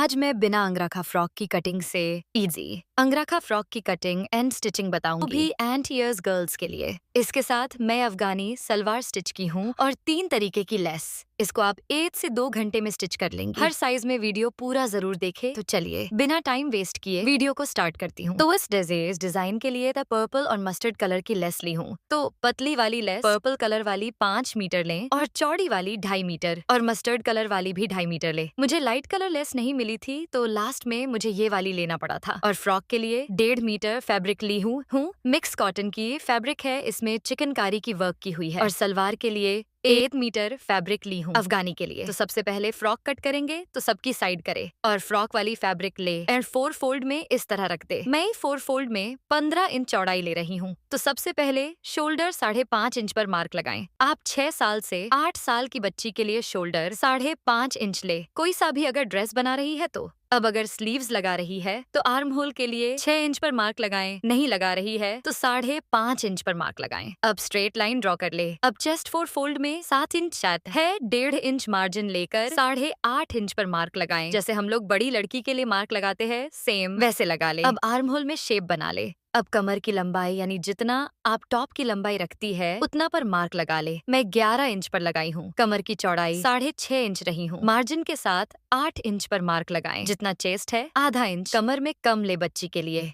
आज मैं बिना अंगरखा फ्रॉक की कटिंग से इजी अंगरखा फ्रॉक की कटिंग एंड स्टिचिंग बताऊंगी, वो भी एंट ईयर्स गर्ल्स के लिए। इसके साथ मैं अफगानी सलवार स्टिच की हूँ और 3 तरीके की लेस। इसको आप 1 से 2 घंटे में स्टिच कर लेंगे। हर साइज में वीडियो पूरा जरूर देखे। तो चलिए बिना टाइम वेस्ट किए वीडियो को स्टार्ट करती हूँ। तो इस डिजाइन के लिए पर्पल और मस्टर्ड कलर की लेस ली हूँ। तो पतली वाली लेस पर्पल कलर वाली 5 मीटर लें और चौड़ी वाली 2.5 मीटर और मस्टर्ड कलर वाली भी 2.5 मीटर ले। मुझे लाइट कलर लेस नहीं मिली थी तो लास्ट में मुझे ये वाली लेना पड़ा था। और फ्रॉक के लिए 1.5 मीटर फैब्रिक ली हूँ। मिक्स कॉटन की फैब्रिक है, इसमें चिकनकारी की वर्क की हुई है। और सलवार के लिए 8 मीटर फैब्रिक ली हूँ अफगानी के लिए। तो सबसे पहले फ्रॉक कट करेंगे तो सबकी साइड करे और फ्रॉक वाली फैब्रिक ले एंड 4 फोल्ड में इस तरह रख दे। मैं 4 फोल्ड में 15 इंच चौड़ाई ले रही हूँ। तो सबसे पहले शोल्डर 5.5 इंच पर मार्क लगाएं। आप 6 साल से 8 साल की बच्ची के लिए शोल्डर 5.5 इंच ले, कोई सा भी अगर ड्रेस बना रही है तो। अब अगर स्लीव्स लगा रही है तो आर्म होल के लिए 6 इंच पर मार्क लगाएं, नहीं लगा रही है तो 5.5 इंच पर मार्क लगाएं। अब स्ट्रेट लाइन ड्रॉ कर ले। अब चेस्ट 4 फोल्ड में 7 इंच छत है, 1.5 इंच मार्जिन लेकर 8.5 इंच पर मार्क लगाएं। जैसे हम लोग बड़ी लड़की के लिए मार्क लगाते हैं सेम वैसे लगा ले। अब आर्म होल में शेप बना ले। अब कमर की लंबाई यानी जितना आप टॉप की लंबाई रखती है उतना पर मार्क लगा ले। मैं 11 इंच पर लगाई हूँ। कमर की चौड़ाई 6.5 इंच रही हूँ। मार्जिन के साथ 8 इंच पर मार्क लगाएं। जितना चेस्ट है आधा इंच कमर में कम ले बच्ची के लिए।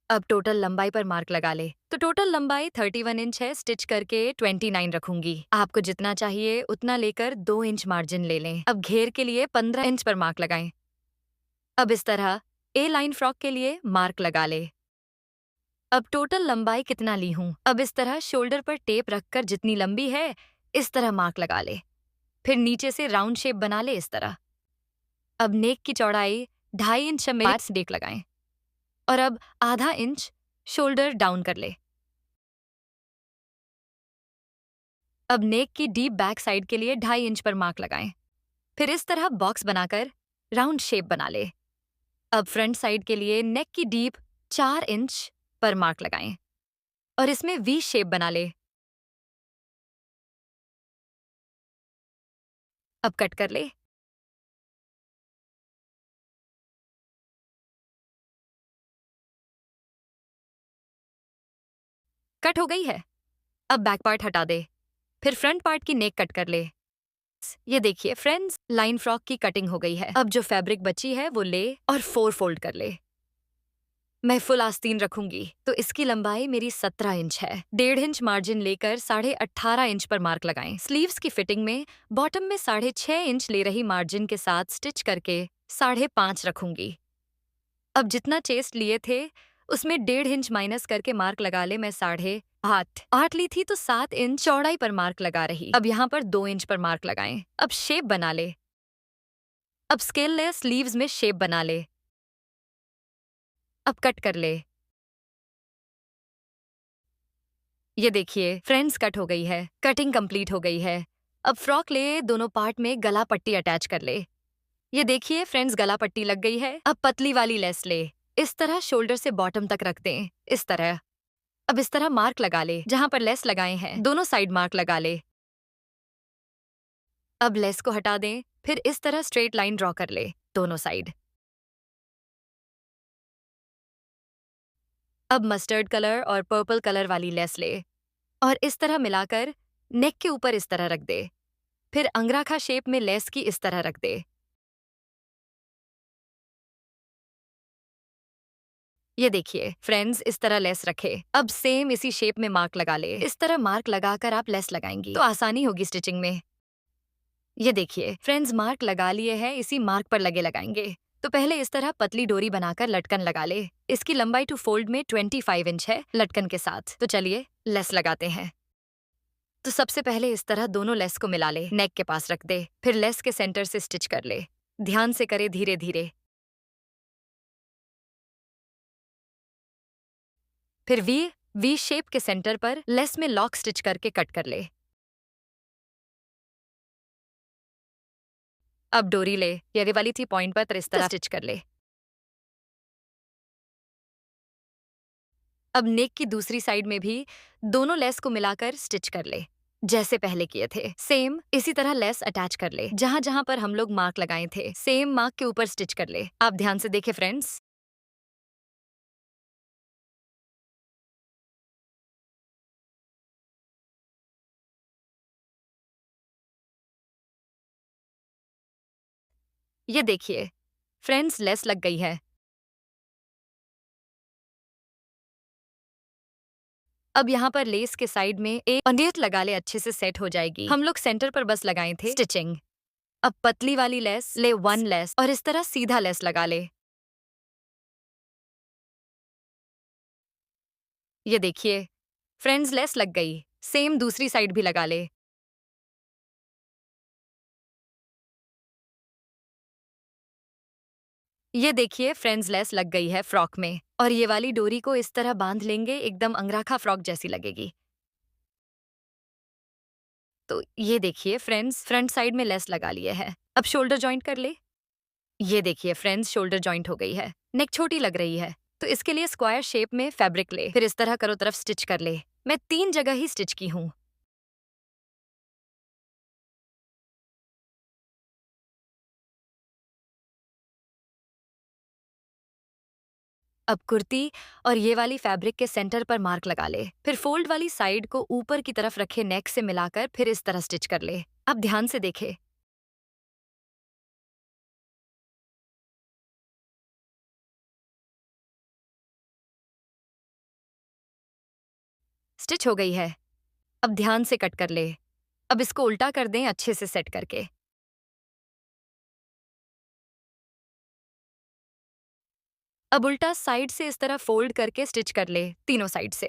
अब टोटल लंबाई पर मार्क लगा ले। तो टोटल लंबाई 31 इंच है, स्टिच करके 29 रखूंगी। आपको जितना चाहिए उतना लेकर 2 इंच मार्जिन ले लें। अब घेर के लिए 15 इंच पर मार्क लगाएं। अब इस तरह ए लाइन फ्रॉक के लिए मार्क लगा ले। अब टोटल लंबाई कितना ली हूँ। अब इस तरह शोल्डर पर टेप रखकर जितनी लंबी है इस तरह मार्क लगा ले। फिर नीचे से राउंड शेप बना ले इस तरह। अब नेक की चौड़ाई 2.5 इंच में डेक लगाएं और अब आधा इंच शोल्डर डाउन कर ले। अब नेक की डीप बैक साइड के लिए 2.5 इंच पर मार्क लगाएं। फिर इस तरह बॉक्स बनाकर राउंड शेप बना ले। अब फ्रंट साइड के लिए नेक की डीप 4 इंच पर मार्क लगाएं और इसमें वी शेप बना ले। अब कट कर ले। कट हो गई है। अब बैक पार्ट हटा दे। फिर फ्रंट पार्ट की नेक कट कर ले। ये देखिए फ्रेंड्स, लाइन फ्रॉक की कटिंग हो गई है। अब जो फैब्रिक बची है वो ले और 4 फोल्ड कर ले। मैं फुल आस्तीन रखूंगी तो इसकी लंबाई मेरी 17 इंच है। 1.5 इंच मार्जिन लेकर 18.5 इंच पर मार्क लगाएं। स्लीव्स की फिटिंग में बॉटम में 6.5 इंच ले रही मार्जिन के साथ स्टिच करके 5.5 रखूंगी। अब जितना चेस्ट लिए थे उसमें 1.5 इंच माइनस करके मार्क लगा ले। मैं 8.5 ली थी तो 7 इंच चौड़ाई पर मार्क लगा रही। अब यहाँ पर 2 इंच पर मार्क लगाएं। अब शेप बना ले। अब स्केल ले, स्लीव्स में शेप बना ले। अब कट कर ले। ये देखिए फ्रेंड्स, कट हो गई है। कटिंग कंप्लीट हो गई है। अब फ्रॉक ले, दोनों पार्ट में गला पट्टी अटैच कर ले। ये देखिए फ्रेंड्स, गला पट्टी लग गई है। अब पतली वाली लेस ले। इस तरह शोल्डर से बॉटम तक रख दें, इस तरह। अब इस तरह मार्क लगा ले। जहां पर लेस लगाए हैं दोनों साइड मार्क लगा ले। अब लेस को हटा दें। फिर इस तरह स्ट्रेट लाइन ड्रॉ कर ले दोनों साइड। अब मस्टर्ड कलर और पर्पल कलर वाली लेस ले और इस तरह मिलाकर नेक के ऊपर इस तरह रख दे। फिर अंगरखा शेप में लेस की इस तरह रख दे। ये देखिए फ्रेंड्स, इस तरह लेस रखे। अब सेम इसी शेप में मार्क लगा ले। इस तरह मार्क लगाकर आप लेस लगाएंगी तो आसानी होगी स्टिचिंग में। ये देखिए फ्रेंड्स, मार्क लगा लिए हैं, इसी मार्क पर लगे लगाएंगे। तो पहले इस तरह पतली डोरी बनाकर लटकन लगा ले। इसकी लंबाई टू फोल्ड में 25 इंच है लटकन के साथ। तो चलिए लेस लगाते हैं। तो सबसे पहले इस तरह दोनों लेस को मिला ले, नेक के पास रख दे। फिर लेस के सेंटर से स्टिच कर ले। ध्यान से करे, धीरे धीरे। फिर वी शेप के सेंटर पर लेस में लॉक स्टिच करके कट कर ले। अब डोरी ले, ये वाली थी पॉइंट पर, इस तरह स्टिच कर ले। अब नेक की दूसरी साइड में भी दोनों लेस को मिलाकर स्टिच कर ले। जैसे पहले किए थे सेम इसी तरह लेस अटैच कर ले। जहां जहां पर हम लोग मार्क लगाए थे सेम मार्क के ऊपर स्टिच कर ले। आप ध्यान से देखें फ्रेंड्स। ये देखिए फ्रेंड्स, लेस लग गई है। अब यहाँ पर लेस के साइड में एक पंडित लगा ले, अच्छे से सेट हो जाएगी। हम लोग सेंटर पर बस लगाए थे स्टिचिंग। अब पतली वाली लेस ले, वन लेस, और इस तरह सीधा लेस लगा ले। ये देखिए फ्रेंड्स, लेस लग गई। सेम दूसरी साइड भी लगा ले। ये देखिए फ्रेंड्स, लेस लग गई है फ्रॉक में, और ये वाली डोरी को इस तरह बांध लेंगे, एकदम अंगरखा फ्रॉक जैसी लगेगी। तो ये देखिए फ्रेंड्स, फ्रंट साइड में लेस लगा लिए है। अब शोल्डर जॉइंट कर ले। ये देखिए फ्रेंड्स, शोल्डर जॉइंट हो गई है। नेक छोटी लग रही है, तो इसके लिए स्क्वायर शेप में फैब्रिक ले, फिर इस तरह करो तरफ स्टिच कर ले। मैं 3 जगह ही स्टिच की हूँ। अब कुर्ती और ये वाली फैब्रिक के सेंटर पर मार्क लगा ले, फिर फोल्ड वाली साइड को ऊपर की तरफ रखे नेक से मिलाकर फिर इस तरह स्टिच कर ले। अब ध्यान से देखे। स्टिच हो गई है। अब ध्यान से कट कर ले। अब इसको उल्टा कर दें अच्छे से सेट करके। अब उल्टा साइड से इस तरह फोल्ड करके स्टिच कर ले, तीनों साइड से।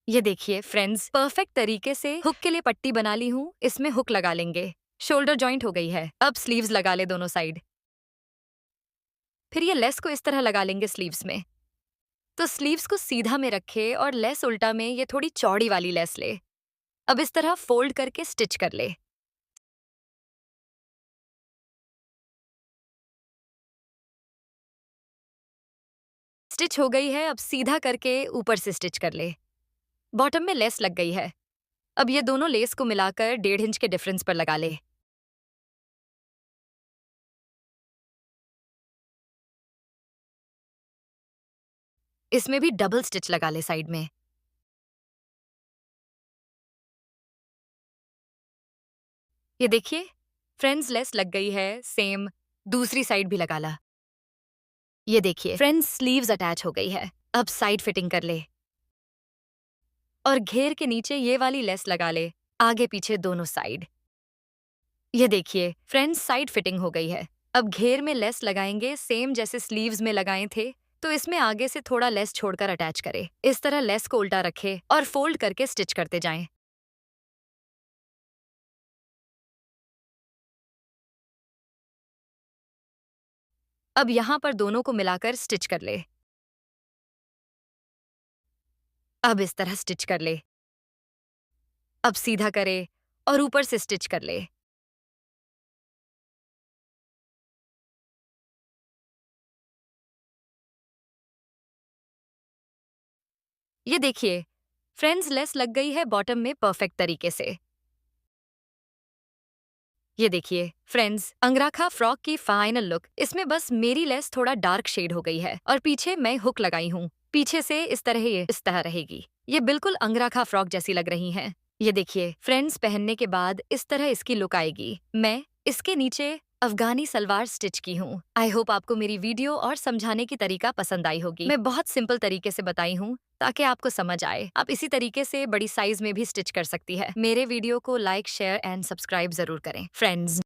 ये देखिए फ्रेंड्स, परफेक्ट तरीके से हुक के लिए पट्टी बना ली हूँ, इसमें हुक लगा लेंगे। शोल्डर जॉइंट हो गई है। अब स्लीव्स लगा ले दोनों साइड। फिर ये लेस को इस तरह लगा लेंगे स्लीव्स में। तो स्लीव्स को सीधा में रखे और लेस उल्टा में, ये थोड़ी चौड़ी वाली लेस ले। अब इस तरह फोल्ड करके स्टिच कर ले। स्टिच हो गई है। अब सीधा करके ऊपर से स्टिच कर ले। बॉटम में लेस लग गई है। अब ये दोनों लेस को मिलाकर 1.5 इंच के डिफरेंस पर लगा ले। इसमें भी डबल स्टिच लगा ले साइड में। ये देखिए फ्रेंड्स, लेस लग गई है। सेम दूसरी साइड भी लगा ला। ये देखिए फ्रेंड्स, स्लीव्स अटैच हो गई है। अब साइड फिटिंग कर ले और घेर के नीचे ये वाली लेस लगा ले, आगे पीछे दोनों साइड। ये देखिए फ्रेंड्स, साइड फिटिंग हो गई है। अब घेर में लेस लगाएंगे, सेम जैसे स्लीव्स में लगाए थे। तो इसमें आगे से थोड़ा लेस छोड़कर अटैच करें। इस तरह लेस को उल्टा रखे और फोल्ड करके स्टिच करते जाएं। अब यहाँ पर दोनों को मिलाकर स्टिच कर ले। अब इस तरह स्टिच कर ले। अब सीधा करे और ऊपर से स्टिच कर ले। ये देखिए फ्रेंड्स, लेस लग गई है बॉटम में परफेक्ट तरीके से। ये देखिए फ्रेंड्स, अंगरखा फ्रॉक की फाइनल लुक। इसमें बस मेरी लेस थोड़ा डार्क शेड हो गई है और पीछे मैं हुक लगाई हूँ। पीछे से इस तरह ये इस तरह रहेगी। ये बिल्कुल अंगरखा फ्रॉक जैसी लग रही हैं। ये देखिए फ्रेंड्स, पहनने के बाद इस तरह इसकी लुक आएगी। मैं इसके नीचे अफगानी सलवार स्टिच की हूँ। आई होप आपको मेरी वीडियो और समझाने की तरीका पसंद आई होगी। मैं बहुत सिंपल तरीके से बताई हूँ ताकि आपको समझ आए। आप इसी तरीके से बड़ी साइज में भी स्टिच कर सकती है। मेरे वीडियो को लाइक, शेयर एंड सब्सक्राइब जरूर करें फ्रेंड्स।